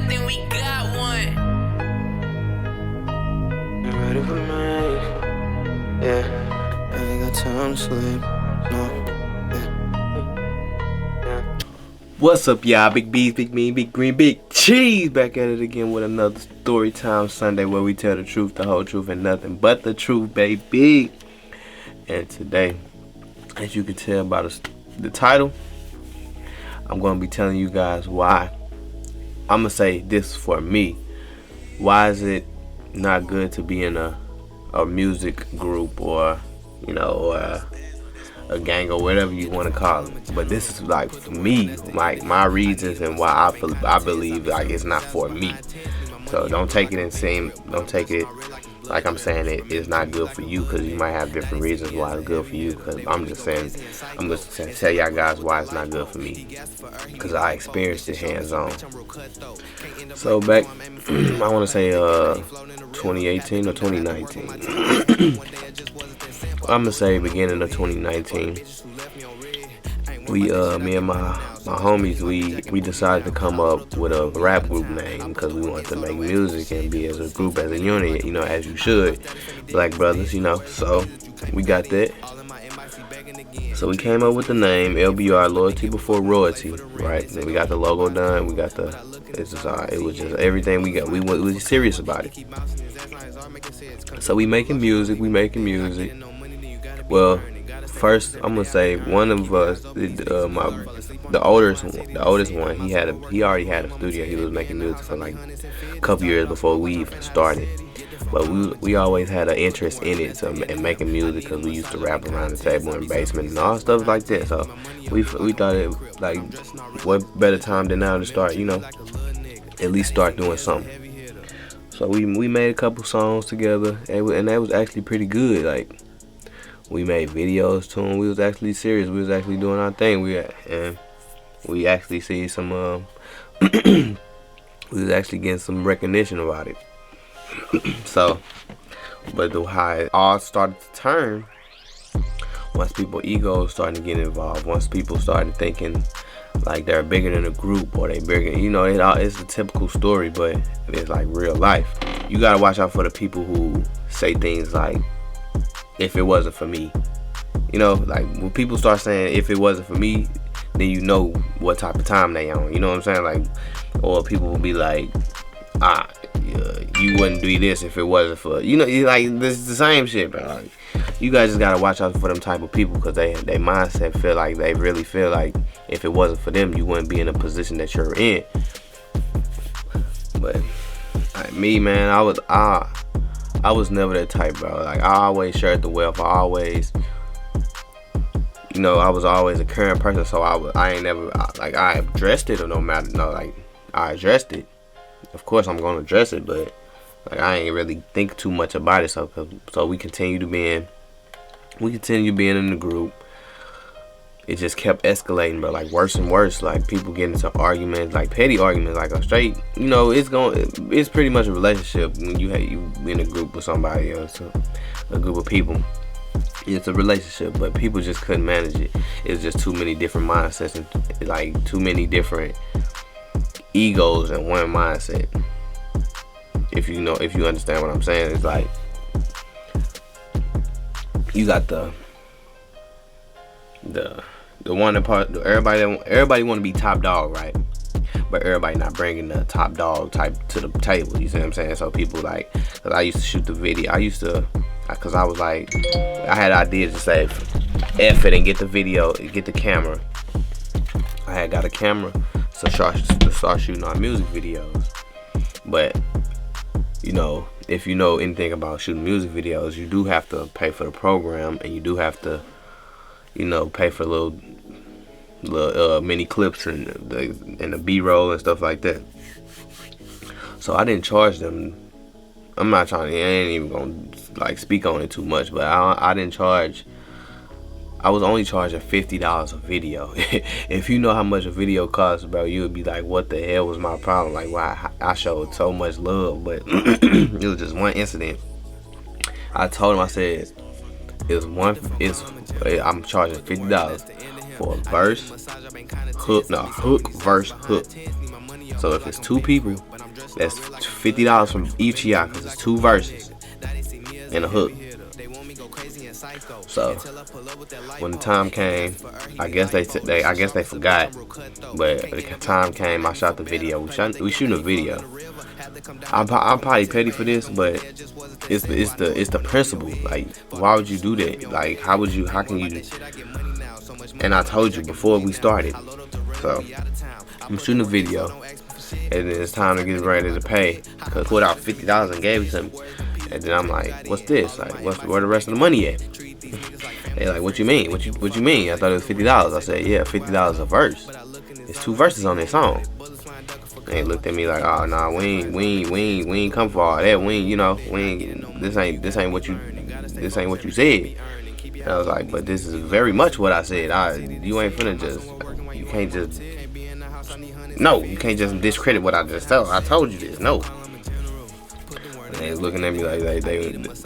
think we got one. You ready for me? Yeah. I ain't got time to sleep. No. Yeah. What's up, y'all? Big B's, Big Mean, Big Green, Big Cheese. Back at it again with another Story Time Sunday where we tell the truth, the whole truth, and nothing but the truth, baby. And today, as you can tell by the title, I'm going to be telling you guys why. I'm going to say this for me. Why is it not good to be in a music group or, or a gang or whatever you want to call it? But this is like for me, like my reasons and why I believe like it's not for me. So don't take it like I'm saying it is not good for you, because you might have different reasons why it's good for you. Because I'm just saying tell y'all guys why it's not good for me, because I experienced it hands on. So back, I want to say 2018 or 2019. I'm gonna say beginning of 2019. We me and my homies, we decided to come up with a rap group name because we wanted to make music and be as a group, as a unit, as you should, black brothers, so we got that. So we came up with the name LBR, Loyalty Before Royalty, right? And we got the logo done. We got it was just everything we got. We was serious about it. So we making music. Well, first I'm gonna say one of us, the oldest one, he already had a studio. He was making music for like a couple years before we even started. But we always had an interest in it, and making music, because we used to rap around the table in the basement and all stuff like that. So we thought it, like, what better time than now to start, at least start doing something. So we made a couple songs together, and that was actually pretty good. Like, we made videos to them. We was actually serious. We was actually doing our thing. We actually see some we was actually getting some recognition about it. So, but how it all started to turn once people's egos started to get involved. Once people started thinking like they're bigger than a group, or they bigger, it's a typical story, but it's like real life. You gotta watch out for the people who say things like, if it wasn't for me. Like when people start saying if it wasn't for me, then you know what type of time they on. You know what I'm saying? Like, or people will be like, you wouldn't do this if it wasn't for, like, this is the same shit, bro. Like, you guys just gotta watch out for them type of people, because they mindset feel like, they really feel like if it wasn't for them, you wouldn't be in a position that you're in. But like me, man, I was never that type, bro. Like, I always shared the wealth. I was always a caring person. So I ain't never, like, I addressed it, or no matter, no, like, I addressed it. Of course, I'm gonna address it, but like, I ain't really think too much about it. So we continue being in the group. It just kept escalating, but like worse and worse. Like, people getting into arguments, like petty arguments, like a straight, it's pretty much a relationship when you in a group with somebody else, a group of people. It's a relationship, but people just couldn't manage it. It's just too many different mindsets, and like too many different egos in one mindset. If you understand what I'm saying, it's like you got the one part. Everybody want to be top dog, right? But everybody not bringing the top dog type to the table. You see what I'm saying? So people like, cause I used to shoot the video. Cause I was like, I had ideas to say, F it and get the video, get the camera. I had got a camera to start shooting our music videos. But if you know anything about shooting music videos, you do have to pay for the program, and you do have to, pay for little mini clips and the B-roll and stuff like that. So I didn't charge them. I ain't even gonna like speak on it too much, but I didn't charge. I was only charging $50 a video. If you know how much a video costs, bro, you would be like, what the hell was my problem? Like, why I showed so much love, but it was just one incident. I told him, I said, I'm charging $50 for a verse, hook, verse, hook. So if it's 2 people, that's $50 from each of y'all, cause it's 2 verses and a hook. So when the time came, I guess they forgot, but the time came, I shot the video. We shooting a video. I'm probably petty for this, but it's the principle. Like, why would you do that? Like, how can you? And I told you before we started. So I'm shooting a video, and then it's time to get ready to pay. Cause put out $50 and gave it to me. And then I'm like, what's this? Like, where the rest of the money at? They like, what you mean? What you mean? I thought it was $50. I said, yeah, $50 a verse. It's 2 verses on this song. They looked at me like, oh nah, we ain't come for all that. This ain't what you said. And I was like, but this is very much what I said. You ain't finna you can't just discredit what I just told. I told you this. No. And they looking at me like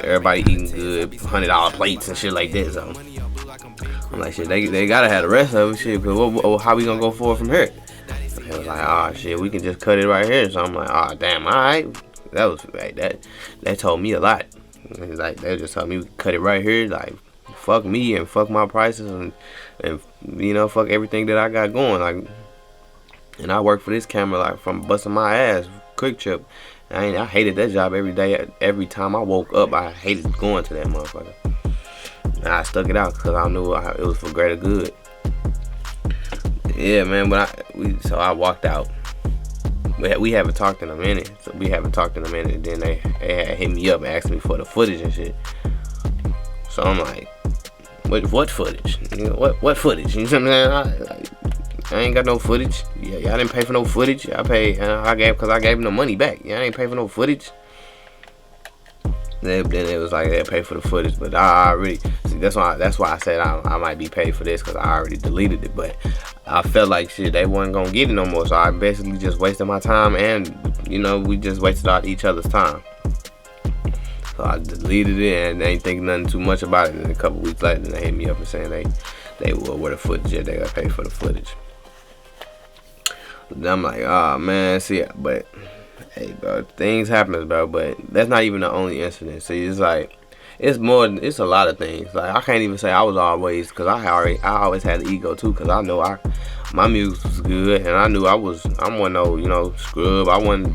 everybody eating good $100 plates and shit like that. So I'm like, shit, they gotta have the rest of it, shit. Cause how we gonna go forward from here? And they was like, oh shit, we can just cut it right here. So I'm like, oh damn, all right. That told me a lot. Like, they just told me we could cut it right here. Like, fuck me and fuck my prices and fuck everything that I got going. Like, and I work for this camera like from busting my ass, Quick Trip. I hated that job every day. Every time I woke up, I hated going to that motherfucker. And I stuck it out because I knew it was for greater good. Yeah, man. So I walked out. We haven't talked in a minute. Then they had hit me up and asked me for the footage and shit. So I'm like, what footage? What footage? You know what I'm saying? I ain't got no footage. Yeah, y'all didn't pay for no footage. I gave them the money back. Y'all ain't pay for no footage. Then it was like they pay for the footage, but I already see. That's why I said I might be paid for this, because I already deleted it. But I felt like shit, they wasn't gonna get it no more, so I basically just wasted my time, and we just wasted all each other's time. So I deleted it, and they ain't thinking nothing too much about it. And a couple weeks later, they hit me up and saying they were where the footage at. They got paid for the footage. Then I'm like, oh man, see, but hey, bro, things happen, bro. But that's not even the only incident. See, it's like it's a lot of things. Like, I can't even say I was always, because I always had the ego too, because I know my music was good, and I knew I wasn't no scrub. I wasn't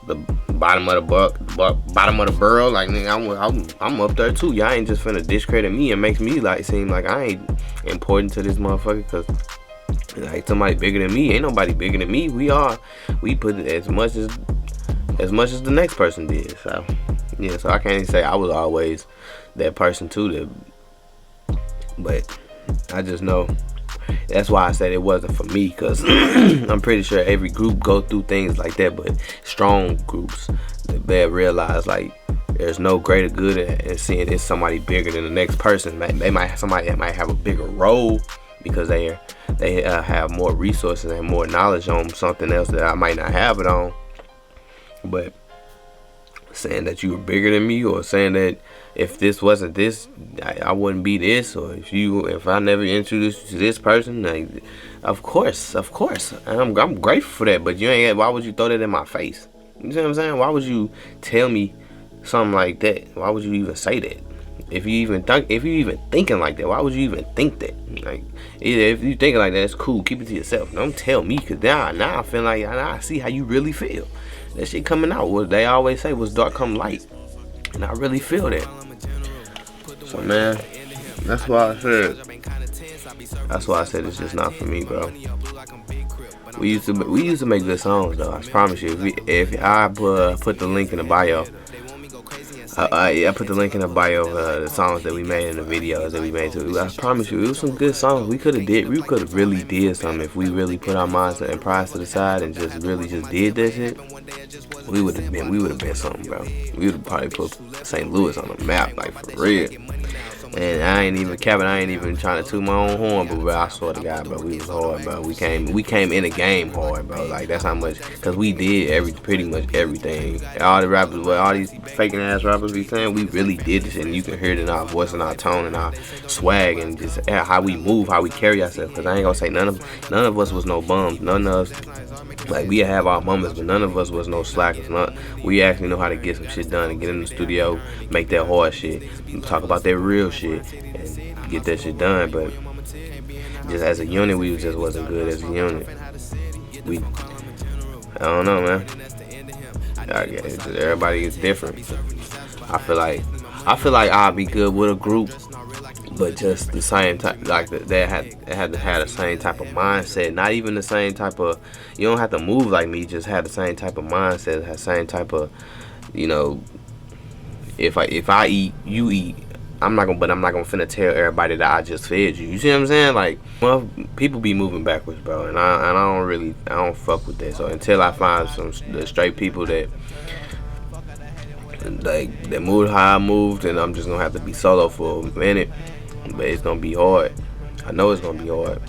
the bottom of the barrel. Like, nigga, I'm up there too. Y'all ain't just finna discredit me and make me like seem like I ain't important to this motherfucker, because like somebody bigger than me. Ain't nobody bigger than me. We put as much as the next person did. So yeah, so I can't even say I was always that person too. But I just know that's why I said it wasn't for me, because I'm pretty sure every group go through things like that. But strong groups, they realize like there's no greater good in seeing it's somebody bigger than the next person. Somebody that might have a bigger role, because they have more resources and more knowledge on something else that I might not have it on. But saying that you were bigger than me, or saying that if this wasn't this, I wouldn't be this, or if I never introduced you to this person, like, of course, and I'm grateful for that. But why would you throw that in my face? You see what I'm saying? Why would you tell me something like that? Why would you even say that? If you even thinking like that, why would you even think that? Like, if you thinking like that, it's cool. Keep it to yourself. Don't tell me, because now I feel like I see how you really feel. That shit coming out. What they always say was dark come light, and I really feel that. So man, that's why I said it's just not for me, bro. We used to make good songs though. I promise you. If I put the link in the bio. I put the link in the bio of the songs that we made and the videos that we made too. I promise you, it was some good songs. We could have really did something if we really put our minds and prides to the side and just did that shit. We would have been something, bro. We would have probably put St. Louis on the map, like, for real. And I ain't even capping, I ain't even trying to toot my own horn, but bro, I swear to God, bro, we was hard, bro. We came in the game hard, bro. Like that's how much, cause we did pretty much everything. All the rappers, all these faking ass rappers be saying, we really did this, and you can hear it in our voice and our tone and our swag and just how we move, how we carry ourselves. Cause I ain't gonna say none of us was no bums, none of us. Like we have our moments, but none of us was no slackers. We actually know how to get some shit done and get in the studio, make that hard shit, talk about that real shit, and get that shit done. But just as a unit, we just wasn't good as a unit. I don't know, man. Everybody is different. I feel like I'll be good with a group, but just the same type, like they had to have the same type of mindset. Not even the same type of. You don't have to move like me. Just have the same type of mindset. Have same type of, you know. If I eat, you eat. I'm not gonna finna tell everybody that I just fed you. You see what I'm saying? Like, well, people be moving backwards, bro, and I don't fuck with that. So until I find the straight people that moved how I moved, and I'm just gonna have to be solo for a minute. But it's gonna be hard. I know it's gonna be hard.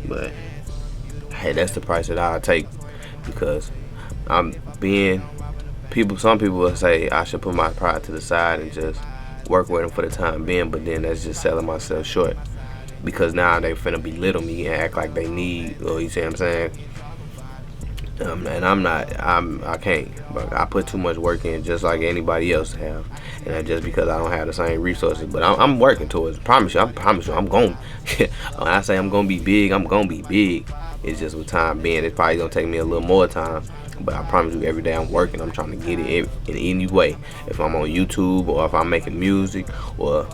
But hey, that's the price that I'll take, because some people will say I should put my pride to the side and just work with them for the time being, but then that's just selling myself short, because now they finna belittle me and act like they need, or you see what I'm saying? And I can't, but I put too much work in, just like anybody else have, and that's just because I don't have the same resources. But I'm working towards it. I promise you, I'm going. When I say I'm gonna be big, I'm gonna be big. It's just with time being, it's probably gonna take me a little more time. But I promise you, every day I'm working. I'm trying to get it in any way. If I'm on YouTube, or if I'm making music, or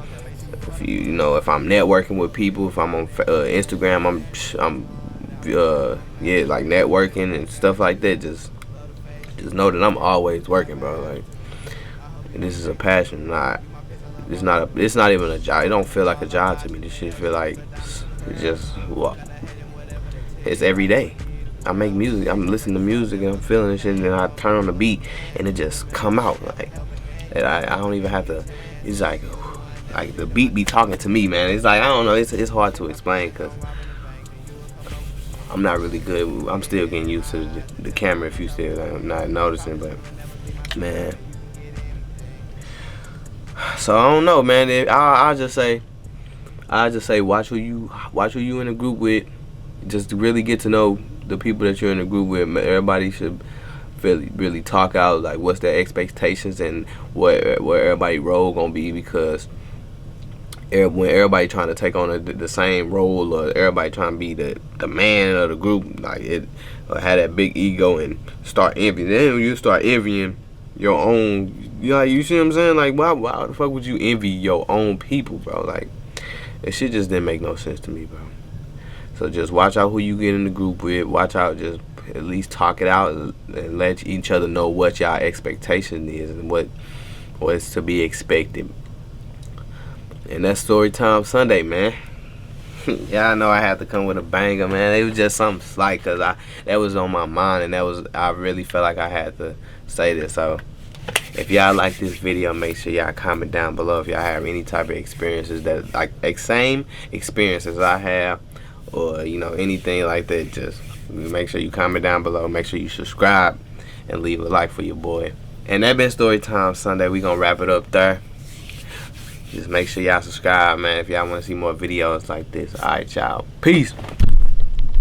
if if I'm networking with people, if I'm on Instagram, I'm like networking and stuff like that. Just know that I'm always working, bro. Like, this is a passion. It's not even a job. It don't feel like a job to me. This shit feel like it's every day. I make music, I'm listening to music, and I'm feeling this shit, and then I turn on the beat, and it just come out, like, and I don't even have to. It's like the beat be talking to me, man. It's like, I don't know, it's hard to explain, because I'm not really good. I'm still getting used to the camera, if you still not noticing, but man. So I don't know, man. I just say watch who you in a group with, just to really get to know the people that you're in a group with. Everybody should really talk out, like, what's their expectations and what everybody role gonna be, because when everybody trying to take on the same role, or everybody trying to be the man of the group, like it, or have that big ego and start envying, then you start envying your own, you see what I'm saying? Like, why the fuck would you envy your own people, bro? Like, that shit just didn't make no sense to me, bro. So just watch out who you get in the group with. Watch out, just at least talk it out and let each other know what y'all expectation is and what's to be expected. And that's Storytime Sunday, man. Y'all know I had to come with a banger, man. It was just something slight, because that was on my mind, and I really felt like I had to say this. So if y'all like this video, make sure y'all comment down below if y'all have any type of experiences that like same experiences I have, or anything like that. Just make sure you comment down below. Make sure you subscribe and leave a like for your boy. And that been Storytime Sunday. We gonna wrap it up there. Just make sure y'all subscribe, man, if y'all want to see more videos like this. Alright, y'all. Peace.